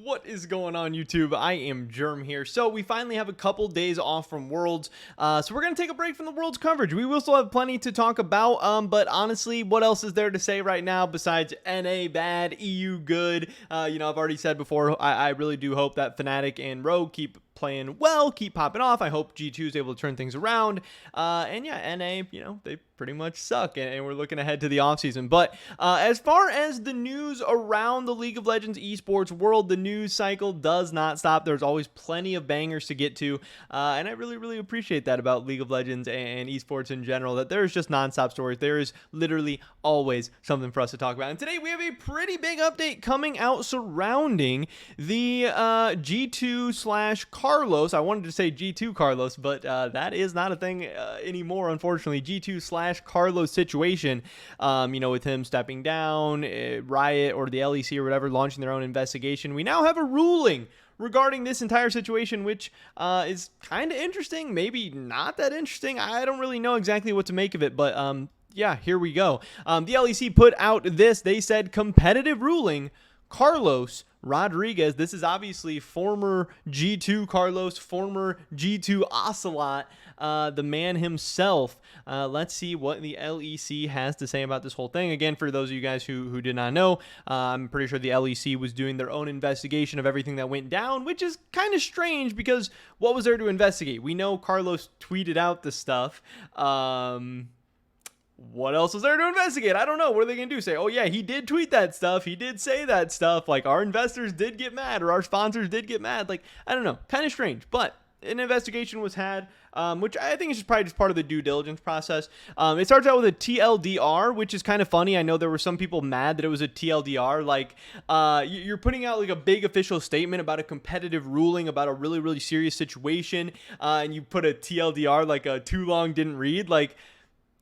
What is going on, YouTube? I am Germ here. So we finally have a couple days off from Worlds. So we're going to take a break from the Worlds coverage. We will still have plenty to talk about. But honestly, what else is there to say right now besides NA bad, EU good? I've already said before, I really do hope that Fnatic and Rogue keep playing well, keep popping off. I hope G2 is able to turn things around. And yeah, NA, they pretty much suck, and we're looking ahead to the offseason. But as far as the news around the League of Legends esports world, the news cycle does not stop. There's always plenty of bangers to get to, and I really, really appreciate that about League of Legends and esports in general, that there's just nonstop stories. There is literally always something for us to talk about. And today we have a pretty big update coming out surrounding the G2/Carlos. I wanted to say G2 Carlos, but that is not a thing anymore, unfortunately. G2/Carlos situation, with him stepping down, Riot or the LEC or whatever launching their own investigation. We now have a ruling regarding this entire situation, which is kind of interesting, maybe not that interesting. I don't really know exactly what to make of it, but yeah, here we go. The LEC put out this. They said competitive ruling, Carlos Rodriguez. This is obviously former G2 Carlos, former G2 Ocelot, the man himself. Let's see what the LEC has to say about this whole thing. Again, for those of you guys who did not know, I'm pretty sure the LEC was doing their own investigation of everything that went down, which is kind of strange because what was there to investigate? We know Carlos tweeted out the stuff. What else is there to investigate? I don't know. What are they going to do? Say, oh yeah, he did tweet that stuff. He did say that stuff. Like, our investors did get mad, or our sponsors did get mad. Like, I don't know. Kind of strange. But an investigation was had, which I think is probably just part of the due diligence process. It starts out with a TLDR, which is kind of funny. I know there were some people mad that it was a TLDR. Like, you're putting out like a big official statement about a competitive ruling about a really, really serious situation, and you put a TLDR, like a too long didn't read. Like,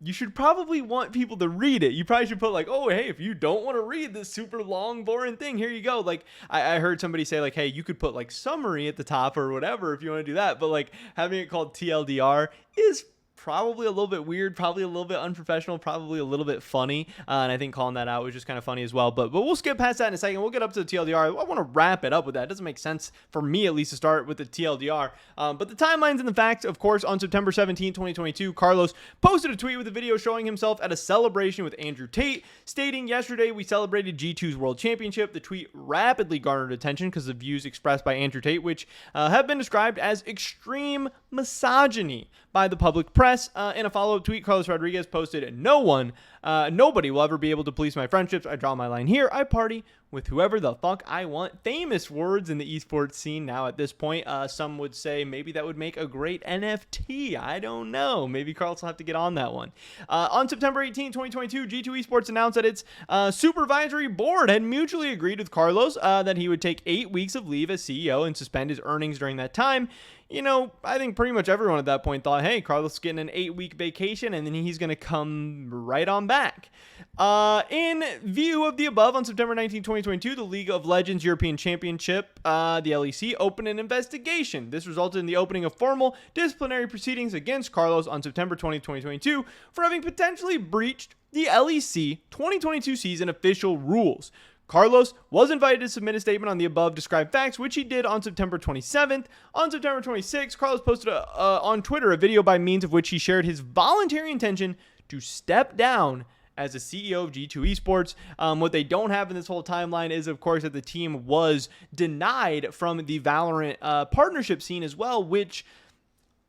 you should probably want people to read it. You probably should put like, oh, hey, if you don't want to read this super long, boring thing, here you go. Like, I heard somebody say like, hey, you could put like summary at the top or whatever if you want to do that. But like having it called TLDR is probably a little bit weird, probably a little bit unprofessional, probably a little bit funny. And I think calling that out was just kind of funny as well. But we'll skip past that in a second. We'll get up to the TLDR. I want to wrap it up with that. It doesn't make sense for me, at least, to start with the TLDR. But the timelines and the facts, of course, on September 17, 2022, Carlos posted a tweet with a video showing himself at a celebration with Andrew Tate, stating, yesterday we celebrated G2's World Championship. The tweet rapidly garnered attention because of views expressed by Andrew Tate, which have been described as extreme misogyny by the public press. In a follow-up tweet, Carlos Rodriguez posted, nobody will ever be able to police my friendships. I draw my line here. I party with whoever the fuck I want. Famous words in the esports scene now at this point. Some would say maybe that would make a great NFT. I don't know. Maybe Carlos will have to get on that one. On September 18, 2022, G2 Esports announced that its supervisory board had mutually agreed with Carlos that he would take 8 weeks of leave as CEO and suspend his earnings during that time. I think pretty much everyone at that point thought, hey, Carlos is getting an 8-week vacation, and then he's going to come right on back. In view of the above, on September 19, 2022, the League of Legends European Championship, the LEC, opened an investigation. This resulted in the opening of formal disciplinary proceedings against Carlos on September 20, 2022 for having potentially breached the LEC 2022 season official rules. Carlos was invited to submit a statement on the above described facts, which he did on September 27th. On September 26th, Carlos posted on Twitter a video by means of which he shared his voluntary intention to step down as the CEO of G2 Esports. What they don't have in this whole timeline is, of course, that the team was denied from the Valorant partnership scene as well, which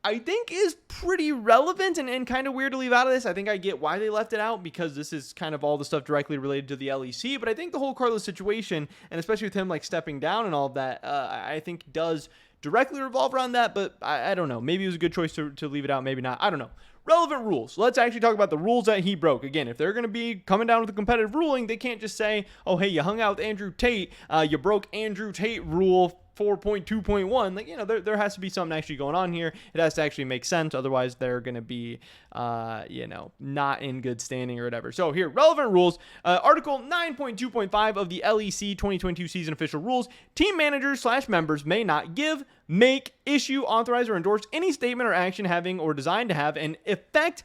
I think is pretty relevant and kind of weird to leave out of this. I think I get why they left it out, because this is kind of all the stuff directly related to the LEC. But I think the whole Carlos situation, and especially with him like stepping down and all of that, I think does directly revolve around that. But I don't know. Maybe it was a good choice to leave it out. Maybe not. I don't know. Relevant rules. Let's actually talk about the rules that he broke. Again, if they're going to be coming down with a competitive ruling, they can't just say, oh, hey, you hung out with Andrew Tate. You broke Andrew Tate rule 4.2.1. Like, there has to be something actually going on here. It has to actually make sense. Otherwise, they're going to be, not in good standing or whatever. So here, relevant rules. Article 9.2.5 of the LEC 2022 season official rules. Team managers/members may not give, make, issue, authorize, or endorse any statement or action having or designed to have an effect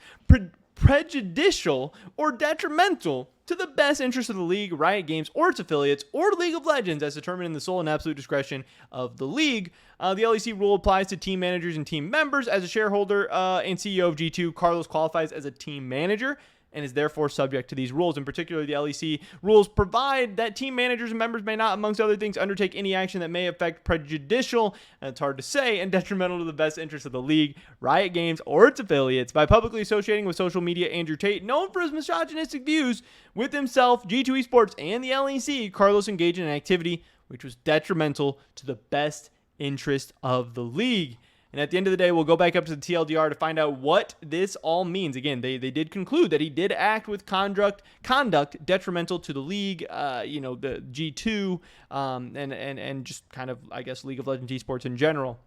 prejudicial or detrimental to the best interest of the league, Riot Games, or its affiliates, or League of Legends as determined in the sole and absolute discretion of the league. The LEC rule applies to team managers and team members. As a shareholder and CEO of G2, Carlos qualifies as a team manager and is therefore subject to these rules. In particular, the LEC rules provide that team managers and members may not, amongst other things, undertake any action that may affect prejudicial, and it's hard to say, and detrimental to the best interest of the league, Riot Games, or its affiliates. By publicly associating with social media Andrew Tate, known for his misogynistic views, with himself, G2 Esports, and the LEC, Carlos engaged in an activity which was detrimental to the best interest of the league. And at the end of the day, we'll go back up to the TLDR to find out what this all means. Again, they did conclude that he did act with conduct detrimental to the league, the G2, and just kind of, I guess, League of Legends esports in general.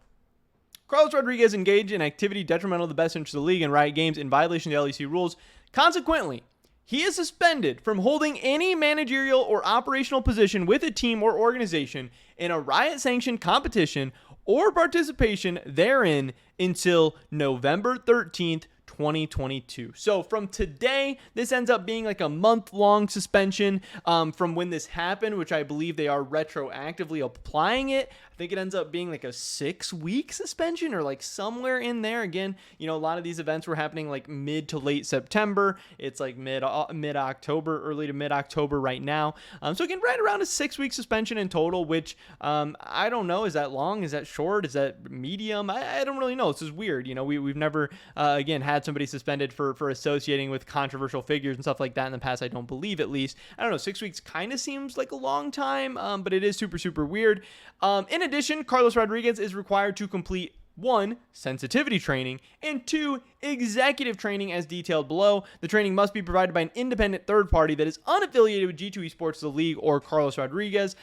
Carlos Rodriguez engaged in activity detrimental to the best interest of the league and Riot Games in violation of the LEC rules. Consequently, he is suspended from holding any managerial or operational position with a team or organization in a Riot-sanctioned competition or participation therein until November 13th, 2022. So from today, this ends up being like a month-long suspension from when this happened, which I believe they are retroactively applying it. I think it ends up being like a 6-week suspension or like somewhere in there. Again, a lot of these events were happening like mid to late September. It's like mid-October, early to mid-October right now. So again, right around a 6-week suspension in total, which I don't know. Is that long? Is that short? Is that medium? I don't really know. This is weird. We've never, again, had somebody suspended for associating with controversial figures and stuff like that in the past. I don't believe, at least. I don't know. 6 weeks kind of seems like a long time, but it is super, super weird. In addition, Carlos Rodriguez is required to complete 1, sensitivity training, and 2, executive training as detailed below. The training must be provided by an independent third party that is unaffiliated with G2 Esports, the league, or Carlos Rodriguez.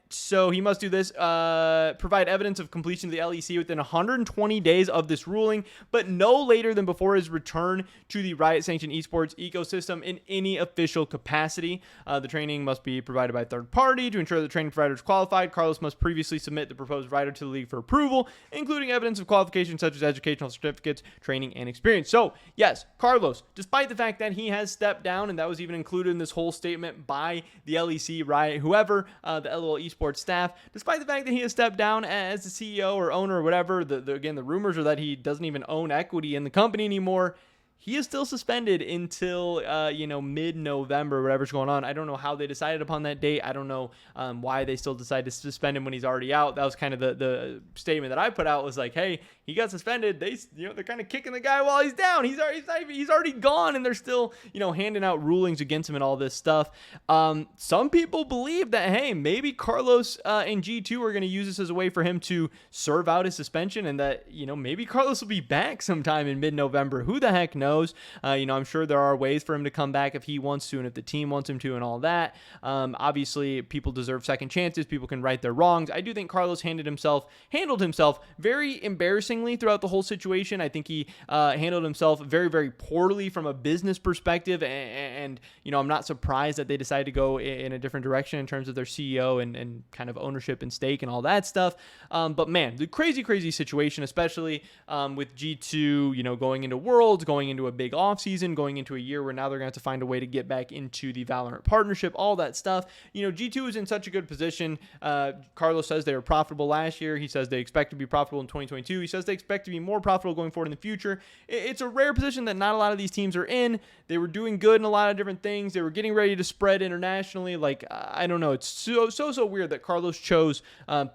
So he must do this, provide evidence of completion of the LEC within 120 days of this ruling, but no later than before his return to the Riot-sanctioned esports ecosystem in any official capacity. The training must be provided by a third party. To ensure the training provider is qualified, Carlos must previously submit the proposed rider to the league for approval, including evidence of qualification such as educational certificates, training, and experience. So, yes, Carlos, despite the fact that he has stepped down, and that was even included in this whole statement by the LEC, Riot, whoever, the LOL esports staff, despite the fact that he has stepped down as the CEO or owner or whatever, again, the rumors are that he doesn't even own equity in the company anymore. He is still suspended until, mid-November, whatever's going on. I don't know how they decided upon that date. I don't know why they still decided to suspend him when he's already out. That was kind of the statement that I put out, was like, hey, he got suspended. They're kind of kicking the guy while he's down. He's already gone, and they're still, handing out rulings against him and all this stuff. Some people believe that, hey, maybe Carlos and G2 are going to use this as a way for him to serve out his suspension, and that, maybe Carlos will be back sometime in mid-November. Who the heck knows? I'm sure there are ways for him to come back if he wants to and if the team wants him to and all that. Obviously, people deserve second chances. People can right their wrongs. I do think Carlos handled himself very embarrassingly throughout the whole situation. I think he handled himself very, very poorly from a business perspective. And I'm not surprised that they decided to go in a different direction in terms of their CEO and kind of ownership and stake and all that stuff. But man, the crazy, crazy situation, especially with G2, going into Worlds, going into a big offseason, going into a year where now they're going to have to find a way to get back into the Valorant partnership, all that stuff. G2 is in such a good position. Carlos says they were profitable last year. He says they expect to be profitable in 2022. He says they expect to be more profitable going forward in the future. It's a rare position that not a lot of these teams are in. They were doing good in a lot of different things. They were getting ready to spread internationally. I don't know. It's so weird that Carlos chose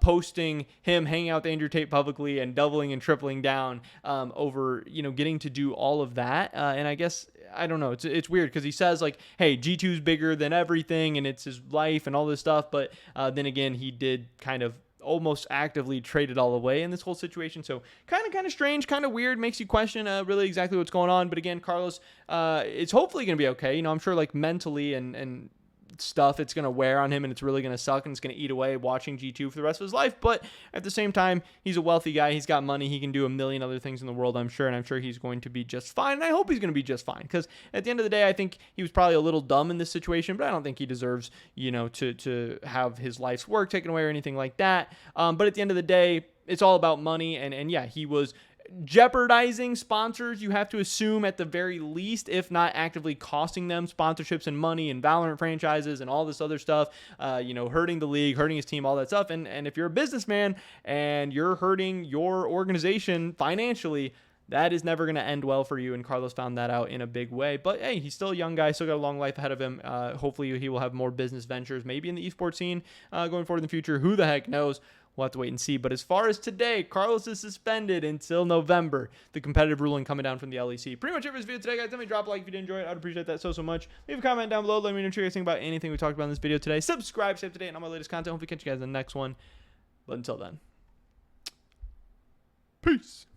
posting him hanging out with Andrew Tate publicly and doubling and tripling down over, getting to do all of that. And I guess, I don't know, it's weird because he says like, hey, G2's bigger than everything and it's his life and all this stuff. But then again, he did kind of almost actively trade it all away in this whole situation. So kind of strange, kind of weird, makes you question really exactly what's going on. But again, Carlos is hopefully going to be okay. I'm sure like mentally and stuff, it's going to wear on him and it's really going to suck and it's going to eat away watching G2 for the rest of his life. But at the same time, he's a wealthy guy. He's got money. He can do a million other things in the world, I'm sure. And I'm sure he's going to be just fine. And I hope he's going to be just fine because at the end of the day, I think he was probably a little dumb in this situation, but I don't think he deserves, to have his life's work taken away or anything like that. But at the end of the day, it's all about money. And yeah, he was jeopardizing sponsors, you have to assume at the very least, if not actively costing them sponsorships and money and Valorant franchises and all this other stuff, hurting the league, hurting his team, all that stuff. And if you're a businessman and you're hurting your organization financially, that is never going to end well for you, and Carlos found that out in a big way. But hey, he's still a young guy, still got a long life ahead of him. Hopefully he will have more business ventures, maybe in the esports scene going forward in the future. Who the heck knows? We'll have to wait and see. But as far as today, Carlos is suspended until November. The competitive ruling coming down from the LEC. Pretty much it for this video today, guys. Tell me, drop a like if you did enjoy it. I'd appreciate that so much. Leave a comment down below. Let me know what you guys think about anything we talked about in this video today. Subscribe, stay up to date on all my latest content. Hopefully catch you guys in the next one. But until then, peace.